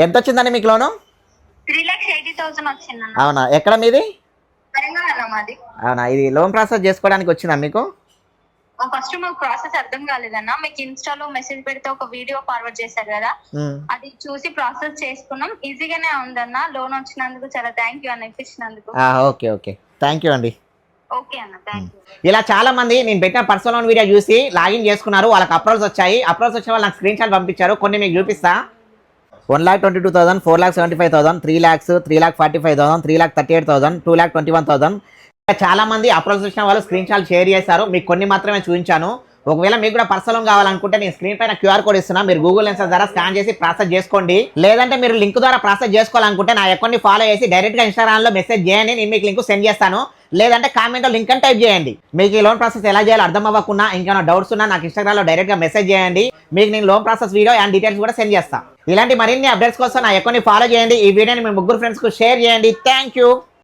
ఎంత వచ్చిందండి మీకు లోను? 3,80,000 వచ్చిందన్న. అవునా, ఎక్కడ మీది? తెలంగాణ మాది. అవునా, ఇది లోన్ ప్రాసెస్ చేసుకోవడానికి వచ్చిందా మీకు? ఫస్ట్ మాకు ప్రాసెస్ అర్థం కాలేదన్న. మీకు ఇన్స్టాలో మెసేజ్ పెడితే ఒక వీడియో ఫార్వర్డ్ చేశారు కదా, అది చూసి ప్రాసెస్ చేసుకున్నాం. ఈజీగానే ఉందన్న. లోన్ వచ్చినందుకు చాలా థ్యాంక్ యూ అన్న, ఇప్పించినందుకు. ఓకే ఓకే, థ్యాంక్ యూ అండి. ఓకే అన్న, థ్యాంక్ యూ. ఇలా చాలా మంది నేను పెట్టిన పర్సనల్ లోన్ వీడియో చూసి లాగిన్ చేసుకున్నారు, వాళ్ళకి అప్రోల్స్ వచ్చాయి. అప్రోల్స్ వచ్చిన వాళ్ళు నాకు స్క్రీన్ షాట్ పంపించారు, కొన్ని మీకు చూపిస్తా. 1,22,000, 4,75,000, 3,00,000, 3,45,000, 3,38,000, 2,21,000. చాలా మంది అప్రోల్స్ వచ్చిన వాళ్ళు స్క్రీన్ షాట్ షేర్ చేశారు, మీకు కొన్ని మాత్రమే చూపించాను. ఒకవేళ మీకు కూడా పర్సనల్ లోన్ కావాలనుకుంటే నేను స్క్రీన్ పైన క్యూఆర్ కోడ్ ఇస్తున్నా, మీరు గూగుల్ లెన్స్ ద్వారా స్కాన్ చేసి ప్రాసెస్ చేసుకోండి. లేదంటే మీరు లింక్ ద్వారా ప్రాసెస్ చేసుకోవాలనుకుంటే నా అకౌంట్ని ఫాలో చేసి డైరెక్ట్గా ఇన్స్టాగ్రామ్లో మెసేజ్ చేయండి, నేను మీకు లింక్ సెండ్ చేస్తాను. లేదంటే కామెంట్లో లింక్ అని టైప్ చేయండి. మీకు ఈ లోన్ ప్రాసెస్ ఎలా చేయాలో అర్థం అవ్వకుండా ఇంకేమైనా డౌట్స్ ఉన్నా నాకు ఇన్స్టాగ్రామ్లో డైరెక్ట్గా మెసేజ్ చేయండి, మీకు నేను loan process video and details కూడా సెండ్ చేస్తాను. ఇలాంటి మరిన్ని అప్డేట్స్ కోసం నా అకౌంట్ని ఫాలో చేయండి. ఈ వీడియోని మీ ముగ్గురు ఫ్రెండ్స్కు షేర్ చేయండి. Thank you.